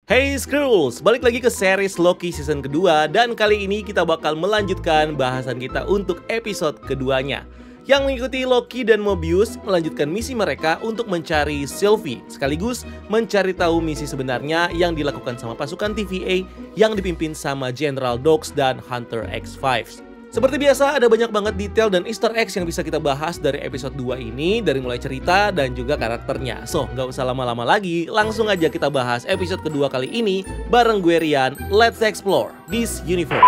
Hey Skrulls, balik lagi ke series Loki season kedua. Dan kali ini kita bakal melanjutkan bahasan kita untuk episode keduanya, yang mengikuti Loki dan Mobius melanjutkan misi mereka untuk mencari Sylvie, sekaligus mencari tahu misi sebenarnya yang dilakukan sama pasukan TVA yang dipimpin sama General Dox dan Hunter X5. Seperti biasa, ada banyak banget detail dan easter eggs yang bisa kita bahas dari episode 2 ini, dari mulai cerita dan juga karakternya. So, nggak usah lama-lama lagi, langsung aja kita bahas episode kedua kali ini bareng gue Rian. Let's explore this universe.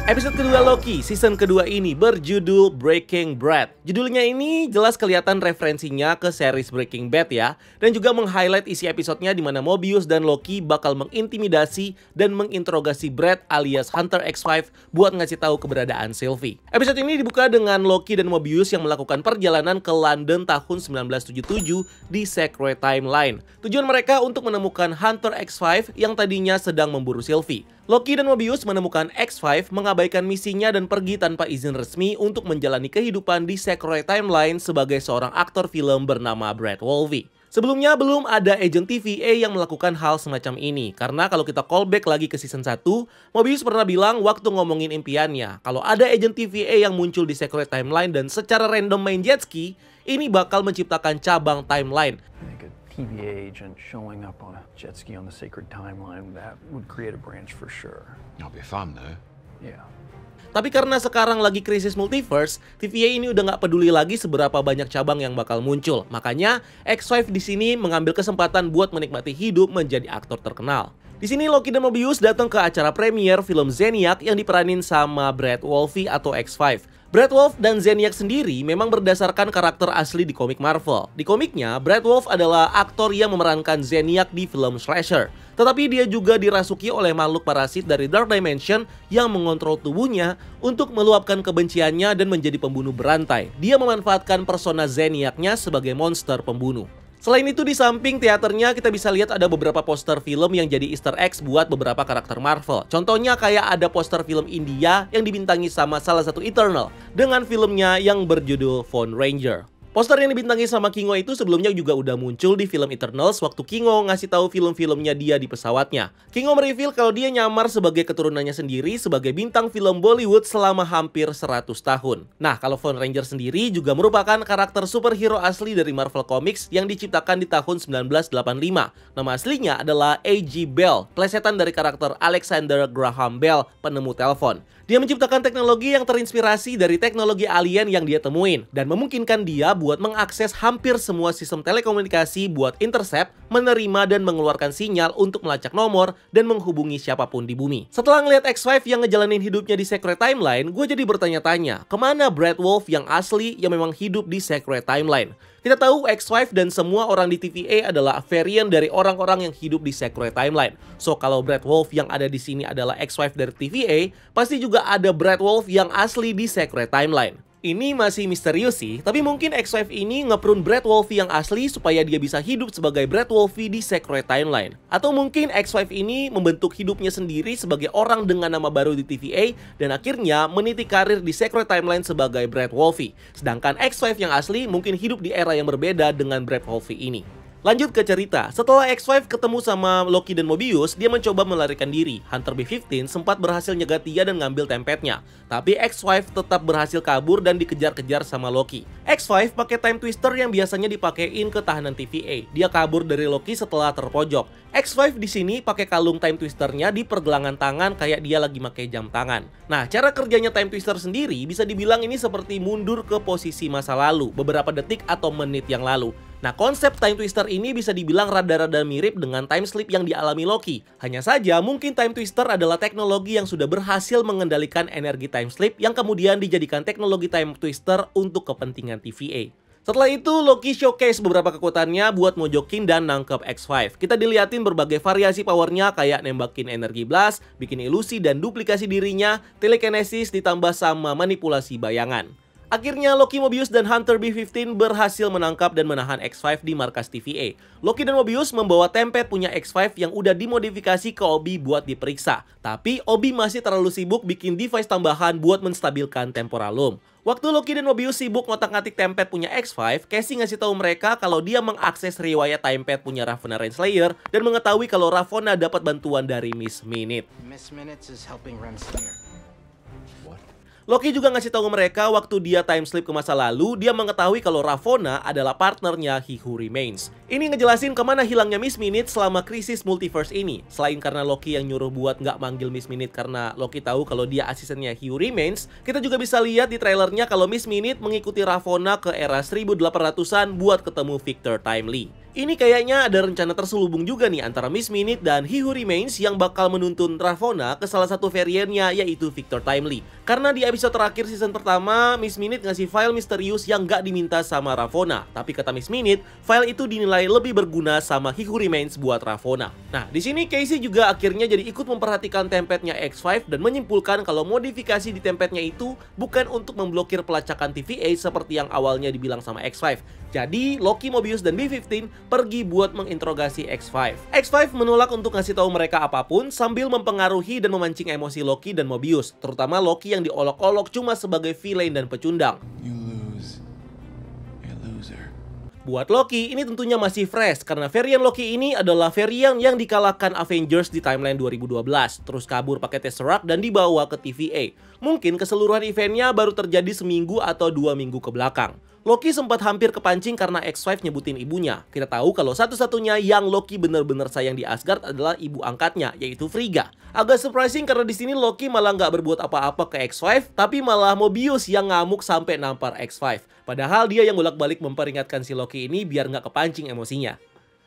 Episode kedua Loki, season kedua ini berjudul Breaking Bad. Judulnya ini jelas kelihatan referensinya ke series Breaking Bad ya. Dan juga meng-highlight isi episodenya di mana Mobius dan Loki bakal mengintimidasi dan menginterogasi Brad alias Hunter X5 buat ngasih tahu keberadaan Sylvie. Episode ini dibuka dengan Loki dan Mobius yang melakukan perjalanan ke London tahun 1977 di Sacred Timeline. Tujuan mereka untuk menemukan Hunter X5 yang tadinya sedang memburu Sylvie. Loki dan Mobius menemukan X5 mengabaikan misinya dan pergi tanpa izin resmi untuk menjalani kehidupan di Sacred Timeline sebagai seorang aktor film bernama Brad Wolfe. Sebelumnya belum ada agent TVA yang melakukan hal semacam ini, karena kalau kita callback lagi ke season 1, Mobius pernah bilang waktu ngomongin impiannya, kalau ada agent TVA yang muncul di Sacred Timeline dan secara random main jet ski, ini bakal menciptakan cabang timeline. TVA agent showing up on a jet ski on the Sacred Timeline, that would create a branch for sure. That'll be fun though. Yeah. Tapi karena sekarang lagi krisis multiverse, TVA ini udah nggak peduli lagi seberapa banyak cabang yang bakal muncul. Makanya X5 di sini mengambil kesempatan buat menikmati hidup menjadi aktor terkenal. Di sini Loki dan Mobius datang ke acara premier film Zeniac yang diperanin sama Brad Wolfe atau X5. Brad Wolfe dan Zeniac sendiri memang berdasarkan karakter asli di komik Marvel. Di komiknya, Brad Wolfe adalah aktor yang memerankan Zeniac di film Slasher. Tetapi dia juga dirasuki oleh makhluk parasit dari Dark Dimension yang mengontrol tubuhnya untuk meluapkan kebenciannya dan menjadi pembunuh berantai. Dia memanfaatkan persona Zeniac-nya sebagai monster pembunuh. Selain itu, di samping teaternya kita bisa lihat ada beberapa poster film yang jadi easter eggs buat beberapa karakter Marvel. Contohnya kayak ada poster film India yang dibintangi sama salah satu Eternal dengan filmnya yang berjudul Phone Ranger. Poster yang dibintangi sama Kingo itu sebelumnya juga udah muncul di film Eternals waktu Kingo ngasih tahu film-filmnya dia di pesawatnya. Kingo mereveal kalau dia nyamar sebagai keturunannya sendiri sebagai bintang film Bollywood selama hampir 100 tahun. Nah, kalau Phone Ranger sendiri juga merupakan karakter superhero asli dari Marvel Comics yang diciptakan di tahun 1985. Nama aslinya adalah A.G. Bell, plesetan dari karakter Alexander Graham Bell, penemu telepon. Dia menciptakan teknologi yang terinspirasi dari teknologi alien yang dia temuin dan memungkinkan dia buat mengakses hampir semua sistem telekomunikasi buat intercept, menerima dan mengeluarkan sinyal untuk melacak nomor dan menghubungi siapapun di bumi. Setelah ngeliat X5 yang ngejalanin hidupnya di Sacred Timeline, gue jadi bertanya-tanya, kemana Brad Wolfe yang asli yang memang hidup di Sacred Timeline? Kita tahu X5 dan semua orang di TVA adalah varian dari orang-orang yang hidup di Sacred Timeline. So kalau Brad Wolfe yang ada di sini adalah X5 dari TVA, pasti juga ada Brad Wolfe yang asli di Sacred Timeline. Ini masih misterius sih, tapi mungkin X5 ini ngeprune Brad Wolfe yang asli supaya dia bisa hidup sebagai Brad Wolfe di Sacred Timeline. Atau mungkin X5 ini membentuk hidupnya sendiri sebagai orang dengan nama baru di TVA dan akhirnya meniti karir di Sacred Timeline sebagai Brad Wolfe. Sedangkan X5 yang asli mungkin hidup di era yang berbeda dengan Brad Wolfe ini. Lanjut ke cerita, setelah X5 ketemu sama Loki dan Mobius, dia mencoba melarikan diri. Hunter B-15 sempat berhasil nyegat dia dan ngambil tempetnya. Tapi X5 tetap berhasil kabur dan dikejar-kejar sama Loki. X5 pakai time twister yang biasanya dipakein ke tahanan TVA. Dia kabur dari Loki setelah terpojok. X5 di sini pakai kalung time twisternya di pergelangan tangan kayak dia lagi pakai jam tangan. Nah, cara kerjanya time twister sendiri bisa dibilang ini seperti mundur ke posisi masa lalu beberapa detik atau menit yang lalu. Nah, konsep time twister ini bisa dibilang rada-rada mirip dengan time slip yang dialami Loki. Hanya saja mungkin time twister adalah teknologi yang sudah berhasil mengendalikan energi time slip yang kemudian dijadikan teknologi time twister untuk kepentingan TVA. Setelah itu, Loki showcase beberapa kekuatannya buat mojokin dan nangkep X5. Kita diliatin berbagai variasi powernya kayak nembakin energi blast, bikin ilusi dan duplikasi dirinya, telekinesis ditambah sama manipulasi bayangan. Akhirnya Loki, Mobius, dan Hunter B-15 berhasil menangkap dan menahan X5 di markas TVA. Loki dan Mobius membawa Tempest punya X5 yang udah dimodifikasi ke Obi buat diperiksa. Tapi Obi masih terlalu sibuk bikin device tambahan buat menstabilkan Temporalum. Waktu Loki dan Mobius sibuk ngotak-ngatik Tempest punya X5, Casey ngasih tahu mereka kalau dia mengakses riwayat Tempest punya Ravonna Renslayer dan mengetahui kalau Ravonna dapat bantuan dari Miss Minute. Miss Minutes is helping Renslayer. Loki juga ngasih tahu mereka waktu dia time slip ke masa lalu, dia mengetahui kalau Ravonna adalah partnernya He Who Remains. Ini ngejelasin kemana hilangnya Miss Minute selama krisis multiverse ini. Selain karena Loki yang nyuruh buat nggak manggil Miss Minute karena Loki tahu kalau dia asistennya He Who Remains, kita juga bisa lihat di trailernya kalau Miss Minute mengikuti Ravonna ke era 1800-an buat ketemu Victor Timely. Ini kayaknya ada rencana terselubung juga nih antara Miss Minute dan He Who Remains yang bakal menuntun Ravonna ke salah satu variannya, yaitu Victor Timely. Karena di episode terakhir season pertama, Miss Minute ngasih file misterius yang gak diminta sama Ravonna. Tapi kata Miss Minute, file itu dinilai lebih berguna sama He Who Remains buat Ravonna. Nah, di sini Casey juga akhirnya jadi ikut memperhatikan Tempestnya X5 dan menyimpulkan kalau modifikasi di Tempestnya itu bukan untuk memblokir pelacakan TVA seperti yang awalnya dibilang sama X5. Jadi, Loki, Mobius, dan B-15 pergi buat menginterogasi X5. X5 menolak untuk ngasih tahu mereka apapun sambil mempengaruhi dan memancing emosi Loki dan Mobius, terutama Loki yang diolok-olok cuma sebagai villain dan pecundang. Buat Loki, ini tentunya masih fresh karena varian Loki ini adalah varian yang dikalahkan Avengers di timeline 2012, terus kabur pakai Tesseract dan dibawa ke TVA. Mungkin keseluruhan eventnya baru terjadi seminggu atau 2 minggu ke belakang. Loki sempat hampir kepancing karena X5 nyebutin ibunya. Kita tahu kalau satu-satunya yang Loki benar-benar sayang di Asgard adalah ibu angkatnya, yaitu Frigga. Agak surprising karena di sini Loki malah nggak berbuat apa-apa ke X5, tapi malah Mobius yang ngamuk sampai nampar X5. Padahal dia yang bolak-balik memperingatkan si Loki ini biar nggak kepancing emosinya.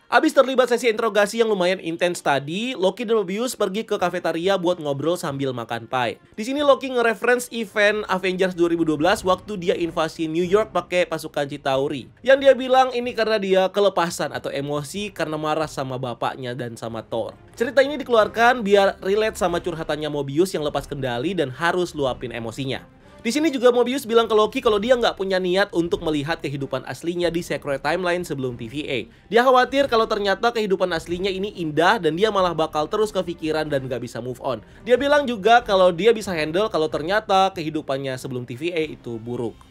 Abis terlibat sesi interogasi yang lumayan intens tadi, Loki dan Mobius pergi ke kafetaria buat ngobrol sambil makan pie. Di sini Loki nge-reference event Avengers 2012 waktu dia invasi New York pakai pasukan Chitauri. Yang dia bilang ini karena dia kelepasan atau emosi karena marah sama bapaknya dan sama Thor. Cerita ini dikeluarkan biar relate sama curhatannya Mobius yang lepas kendali dan harus luapin emosinya. Di sini juga Mobius bilang ke Loki kalau dia nggak punya niat untuk melihat kehidupan aslinya di Secret Timeline sebelum TVA. Dia khawatir kalau ternyata kehidupan aslinya ini indah dan dia malah bakal terus kepikiran dan nggak bisa move on. Dia bilang juga kalau dia bisa handle kalau ternyata kehidupannya sebelum TVA itu buruk.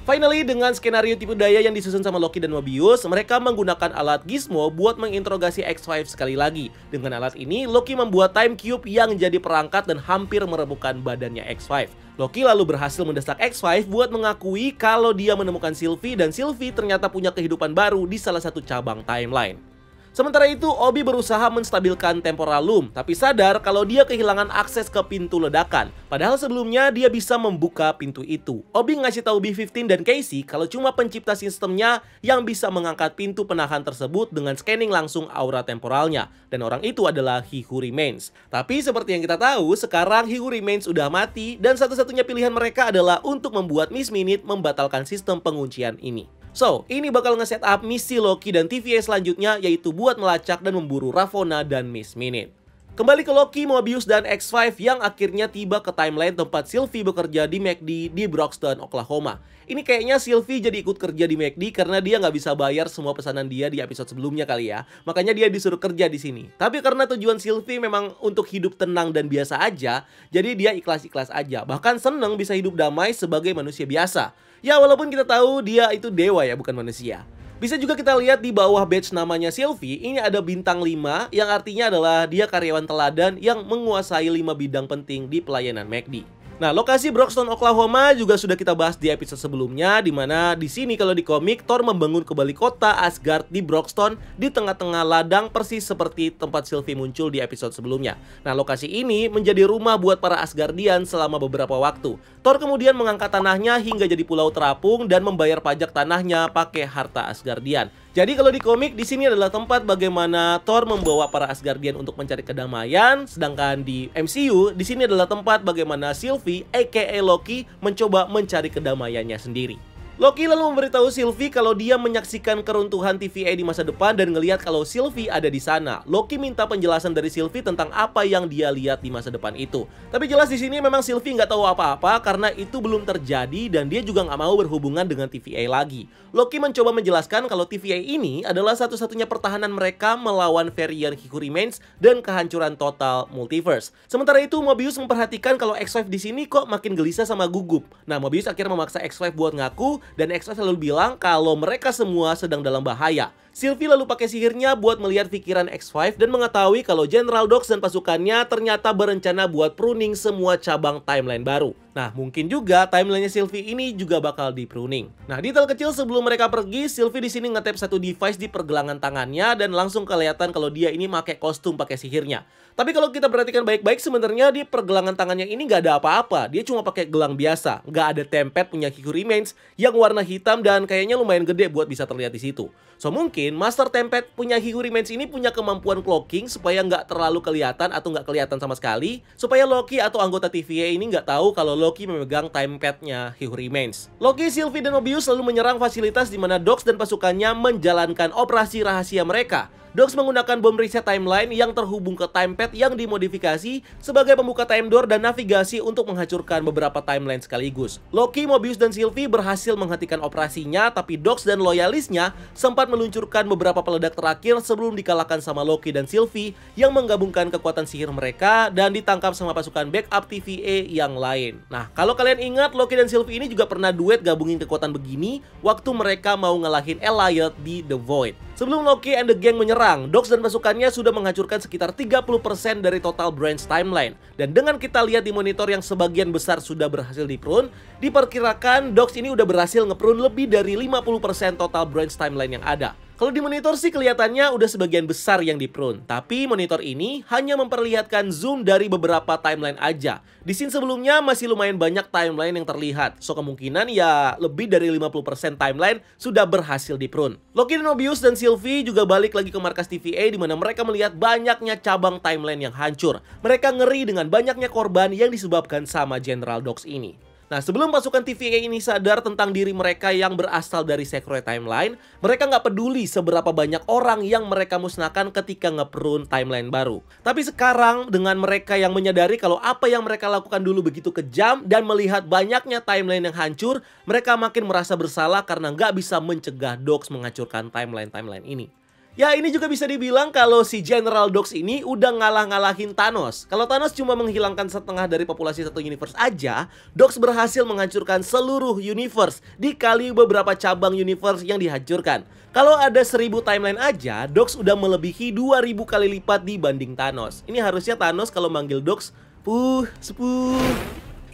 Finally, dengan skenario tipu daya yang disusun sama Loki dan Mobius, mereka menggunakan alat Gizmo buat menginterogasi X5 sekali lagi. Dengan alat ini, Loki membuat Time Cube yang jadi perangkat dan hampir merebutkan badannya X5. Loki lalu berhasil mendesak X5 buat mengakui kalau dia menemukan Sylvie dan Sylvie ternyata punya kehidupan baru di salah satu cabang timeline. Sementara itu, Obi berusaha menstabilkan Temporalum, tapi sadar kalau dia kehilangan akses ke pintu ledakan. Padahal sebelumnya dia bisa membuka pintu itu. Obi ngasih tahu B-15 dan Casey kalau cuma pencipta sistemnya yang bisa mengangkat pintu penahan tersebut dengan scanning langsung aura temporalnya. Dan orang itu adalah He Who Remains. Tapi seperti yang kita tahu, sekarang He Who Remains udah mati dan satu-satunya pilihan mereka adalah untuk membuat Miss Minute membatalkan sistem penguncian ini. So, ini bakal nge-setup misi Loki dan TVA selanjutnya, yaitu buat melacak dan memburu Ravonna dan Miss Minute. Kembali ke Loki, Mobius, dan X5 yang akhirnya tiba ke timeline tempat Sylvie bekerja di McD di Broxton, Oklahoma. Ini kayaknya Sylvie jadi ikut kerja di McD karena dia nggak bisa bayar semua pesanan dia di episode sebelumnya kali ya. Makanya dia disuruh kerja di sini. Tapi karena tujuan Sylvie memang untuk hidup tenang dan biasa aja, jadi dia ikhlas-ikhlas aja. Bahkan seneng bisa hidup damai sebagai manusia biasa. Ya walaupun kita tahu dia itu dewa ya, bukan manusia. Bisa juga kita lihat di bawah badge namanya Sylvie, ini ada bintang 5 yang artinya adalah dia karyawan teladan yang menguasai 5 bidang penting di pelayanan McD. Nah, lokasi Broxton, Oklahoma juga sudah kita bahas di episode sebelumnya, di mana di sini kalau di komik Thor membangun kembali kota Asgard di Broxton di tengah-tengah ladang persis seperti tempat Sylvie muncul di episode sebelumnya. Nah, lokasi ini menjadi rumah buat para Asgardian selama beberapa waktu. Thor kemudian mengangkat tanahnya hingga jadi pulau terapung dan membayar pajak tanahnya pakai harta Asgardian. Jadi kalau di komik di sini adalah tempat bagaimana Thor membawa para Asgardian untuk mencari kedamaian, sedangkan di MCU di sini adalah tempat bagaimana Sylvie aka Loki mencoba mencari kedamaiannya sendiri. Loki lalu memberitahu Sylvie kalau dia menyaksikan keruntuhan TVA di masa depan dan ngelihat kalau Sylvie ada di sana. Loki minta penjelasan dari Sylvie tentang apa yang dia lihat di masa depan itu. Tapi jelas di sini memang Sylvie nggak tahu apa-apa karena itu belum terjadi dan dia juga nggak mau berhubungan dengan TVA lagi. Loki mencoba menjelaskan kalau TVA ini adalah satu-satunya pertahanan mereka melawan varian He Who Remains dan kehancuran total multiverse. Sementara itu Mobius memperhatikan kalau X-Wife di sini kok makin gelisah sama gugup. Nah, Mobius akhirnya memaksa X-Wife buat ngaku dan X-Wife selalu bilang kalau mereka semua sedang dalam bahaya. Sylvie lalu pakai sihirnya buat melihat pikiran X-Wife dan mengetahui kalau General Dox dan pasukannya ternyata berencana buat pruning semua cabang timeline baru. Nah, mungkin juga timelinenya Sylvie ini juga bakal di pruning. Nah, detail kecil sebelum mereka pergi, Sylvie di sini nge-tap satu device di pergelangan tangannya dan langsung kelihatan kalau dia ini pakai kostum pakai sihirnya. Tapi kalau kita perhatikan baik-baik, sebenarnya di pergelangan tangannya ini nggak ada apa-apa. Dia cuma pakai gelang biasa, nggak ada tempet punya He Who Remains yang warna hitam dan kayaknya lumayan gede buat bisa terlihat di situ. So mungkin Master Tempet punya He Who Remains ini punya kemampuan cloaking supaya nggak terlalu kelihatan atau nggak kelihatan sama sekali, supaya Loki atau anggota TVA ini nggak tahu kalau Loki memegang Tempetnya He Who Remains. Loki, Sylvie, dan Mobius lalu menyerang fasilitas di mana Dox dan pasukannya menjalankan operasi rahasia mereka. Dox menggunakan bom reset timeline yang terhubung ke Tempet yang dimodifikasi sebagai pembuka time door dan navigasi untuk menghancurkan beberapa timeline sekaligus. Loki, Mobius, dan Sylvie berhasil menghentikan operasinya, tapi Dox dan loyalisnya sempat meluncurkan beberapa peledak terakhir sebelum dikalahkan sama Loki dan Sylvie yang menggabungkan kekuatan sihir mereka dan ditangkap sama pasukan backup TVA yang lain. Nah, kalau kalian ingat, Loki dan Sylvie ini juga pernah duet gabungin kekuatan begini waktu mereka mau ngalahin Elliot di The Void. Sebelum Loki and the gang menyerang, Dox dan pasukannya sudah menghancurkan sekitar 30% dari total branch timeline. Dan dengan kita lihat di monitor yang sebagian besar sudah berhasil di-prune, diperkirakan Dox ini udah berhasil nge-prune lebih dari 50% total branch timeline yang ada. Kalau di monitor sih kelihatannya udah sebagian besar yang di-prune, tapi monitor ini hanya memperlihatkan zoom dari beberapa timeline aja. Di scene sebelumnya masih lumayan banyak timeline yang terlihat, so kemungkinan ya lebih dari 50% timeline sudah berhasil di-prune. Loki dan Mobius dan Sylvie juga balik lagi ke markas TVA di mana mereka melihat banyaknya cabang timeline yang hancur. Mereka ngeri dengan banyaknya korban yang disebabkan sama General Dox ini. Nah, sebelum pasukan TVA ini sadar tentang diri mereka yang berasal dari Secret Timeline, mereka nggak peduli seberapa banyak orang yang mereka musnahkan ketika nge-prune timeline baru. Tapi sekarang, dengan mereka yang menyadari kalau apa yang mereka lakukan dulu begitu kejam dan melihat banyaknya timeline yang hancur, mereka makin merasa bersalah karena nggak bisa mencegah Dox menghancurkan timeline-timeline ini. Ya, ini juga bisa dibilang kalau si General Dox ini udah ngalah-ngalahin Thanos. Kalau Thanos cuma menghilangkan setengah dari populasi satu universe aja, Dox berhasil menghancurkan seluruh universe dikali beberapa cabang universe yang dihancurkan. Kalau ada 1000 timeline aja, Dox udah melebihi 2000 kali lipat dibanding Thanos. Ini harusnya Thanos kalau manggil Dox, sepuh.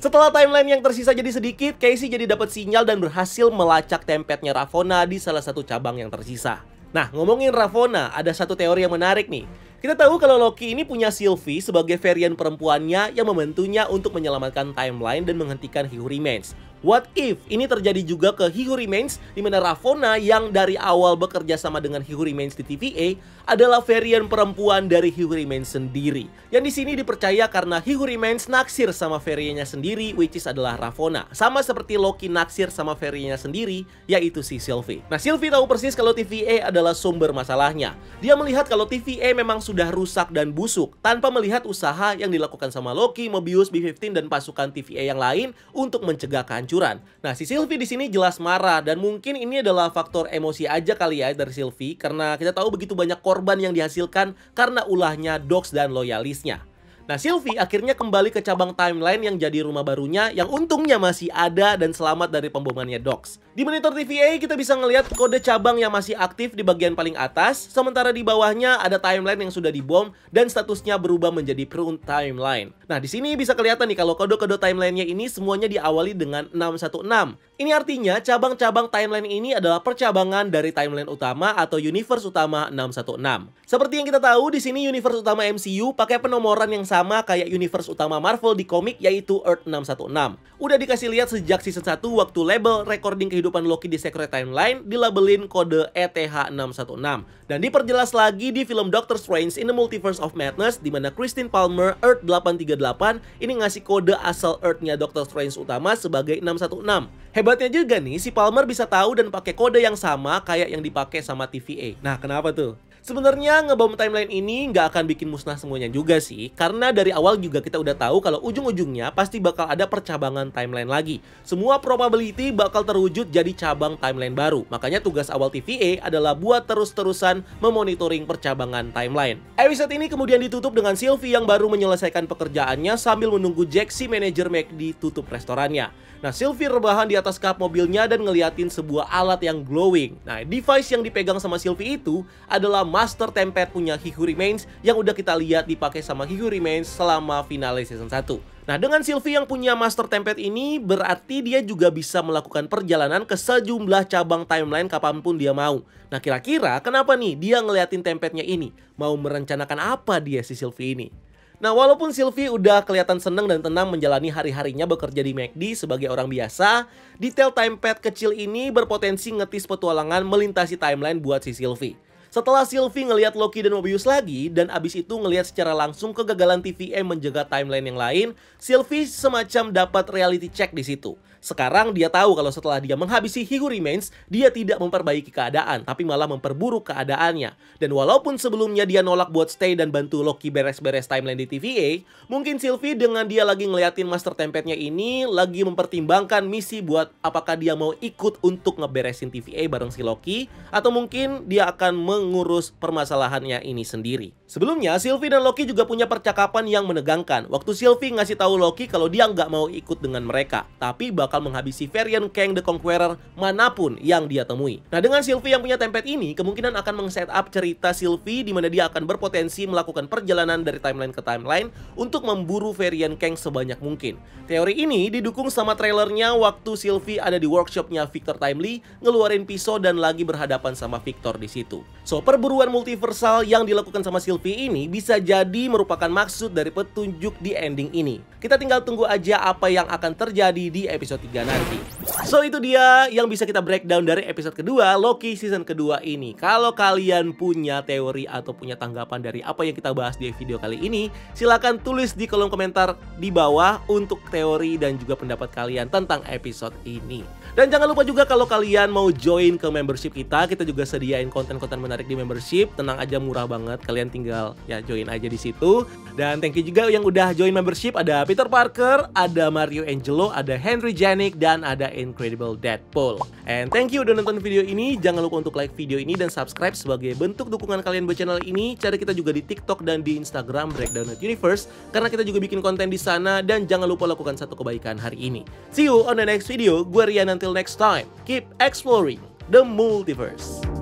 Setelah timeline yang tersisa jadi sedikit, Casey jadi dapat sinyal dan berhasil melacak tempetnya Ravonna di salah satu cabang yang tersisa. Nah, ngomongin Ravonna, ada satu teori yang menarik nih. Kita tahu kalau Loki ini punya Sylvie sebagai varian perempuannya yang membantunya untuk menyelamatkan timeline dan menghentikan He Who Remains. What if ini terjadi juga ke He Who Remains, di mana Ravonna yang dari awal bekerja sama dengan He Who Remains di TVA adalah varian perempuan dari He Who Remains sendiri. Yang di sini dipercaya karena He Who Remains naksir sama variannya sendiri, which is adalah Ravonna. Sama seperti Loki naksir sama variannya sendiri, yaitu si Sylvie. Nah, Sylvie tahu persis kalau TVA adalah sumber masalahnya. Dia melihat kalau TVA memang sudah rusak dan busuk tanpa melihat usaha yang dilakukan sama Loki, Mobius, B-15 dan pasukan TVA yang lain untuk mencegah kehancuran. Nah, si Sylvie di sini jelas marah dan mungkin ini adalah faktor emosi aja kali ya dari Sylvie karena kita tahu begitu banyak korban yang dihasilkan karena ulahnya Dox dan loyalisnya. Nah, Sylvie akhirnya kembali ke cabang timeline yang jadi rumah barunya yang untungnya masih ada dan selamat dari pembomannya Dox. Di monitor TVA kita bisa ngelihat kode cabang yang masih aktif di bagian paling atas, sementara di bawahnya ada timeline yang sudah dibom dan statusnya berubah menjadi prune timeline. Nah, di sini bisa kelihatan nih kalau kode-kode timelinenya ini semuanya diawali dengan 616. Ini artinya cabang-cabang timeline ini adalah percabangan dari timeline utama atau universe utama 616. Seperti yang kita tahu, di sini universe utama MCU pakai penomoran yang sama kayak universe utama Marvel di komik, yaitu Earth 616. Udah dikasih lihat sejak season 1 waktu label recording kehidupan Loki di Secret Timeline dilabelin kode ETH616. Dan diperjelas lagi di film Doctor Strange in the Multiverse of Madness, di mana Christine Palmer Earth 838 ini ngasih kode asal Earth-nya Doctor Strange utama sebagai 616. Hebatnya juga nih, si Palmer bisa tahu dan pakai kode yang sama kayak yang dipakai sama TVA. Nah, kenapa tuh? Sebenarnya ngebom timeline ini nggak akan bikin musnah semuanya juga sih, karena dari awal juga kita udah tahu kalau ujung-ujungnya pasti bakal ada percabangan timeline lagi. Semua probability bakal terwujud jadi cabang timeline baru. Makanya tugas awal TVA adalah buat terus-terusan memonitoring percabangan timeline. Episode ini kemudian ditutup dengan Sylvie yang baru menyelesaikan pekerjaannya sambil menunggu Jack, si manajer McD, tutup restorannya. Nah, Sylvie rebahan di atas kap mobilnya dan ngeliatin sebuah alat yang glowing. Nah, device yang dipegang sama Sylvie itu adalah Master Tempad punya He Who Remains yang udah kita lihat dipakai sama He Who Remains selama finale season 1. Nah, dengan Sylvie yang punya Master Tempad ini, berarti dia juga bisa melakukan perjalanan ke sejumlah cabang timeline kapanpun dia mau. Nah, kira-kira kenapa nih dia ngeliatin tempadnya ini? Mau merencanakan apa dia si Sylvie ini? Nah, walaupun Sylvie udah kelihatan seneng dan tenang menjalani hari-harinya bekerja di McD sebagai orang biasa, detail timepad kecil ini berpotensi ngetis petualangan melintasi timeline buat si Sylvie. Setelah Sylvie ngelihat Loki dan Mobius lagi, dan abis itu ngelihat secara langsung kegagalan TVA menjaga timeline yang lain, Sylvie semacam dapat reality check di situ. Sekarang dia tahu kalau setelah dia menghabisi He Who Remains, dia tidak memperbaiki keadaan, tapi malah memperburuk keadaannya. Dan walaupun sebelumnya dia nolak buat stay dan bantu Loki beres-beres timeline di TVA, mungkin Sylvie dengan dia lagi ngeliatin Master Tempadnya ini, lagi mempertimbangkan misi buat apakah dia mau ikut untuk ngeberesin TVA bareng si Loki, atau mungkin dia akan mengurus permasalahannya ini sendiri. Sebelumnya, Sylvie dan Loki juga punya percakapan yang menegangkan. Waktu Sylvie ngasih tahu Loki kalau dia nggak mau ikut dengan mereka, tapi bakal menghabisi varian Kang the Conqueror manapun yang dia temui. Nah, dengan Sylvie yang punya template ini, kemungkinan akan meng-setup cerita Sylvie di mana dia akan berpotensi melakukan perjalanan dari timeline ke timeline untuk memburu varian Kang sebanyak mungkin. Teori ini didukung sama trailernya waktu Sylvie ada di workshopnya Victor Timely, ngeluarin pisau dan lagi berhadapan sama Victor di situ. So, perburuan multiversal yang dilakukan sama Sylvie ini bisa jadi merupakan maksud dari petunjuk di ending ini. Kita tinggal tunggu aja apa yang akan terjadi di episode 3 nanti. So, itu dia yang bisa kita breakdown dari episode kedua Loki season kedua ini. Kalau kalian punya teori atau punya tanggapan dari apa yang kita bahas di video kali ini, silahkan tulis di kolom komentar di bawah untuk teori dan juga pendapat kalian tentang episode ini. Dan jangan lupa juga kalau kalian mau join ke membership kita juga sediain konten-konten menarik di membership. Tenang aja, murah banget, kalian tinggal ya join aja di situ. Dan thank you juga yang udah join membership. Ada Peter Parker, ada Mario Angelo, ada Henry Janik, dan ada Incredible Deadpool. And thank you udah nonton video ini. Jangan lupa untuk like video ini dan subscribe sebagai bentuk dukungan kalian buat channel ini. Cari kita juga di TikTok dan di Instagram Breakdown.Universe karena kita juga bikin konten di sana. Dan jangan lupa lakukan satu kebaikan hari ini. See you on the next video. Gue Rian, until next time. Keep exploring the multiverse.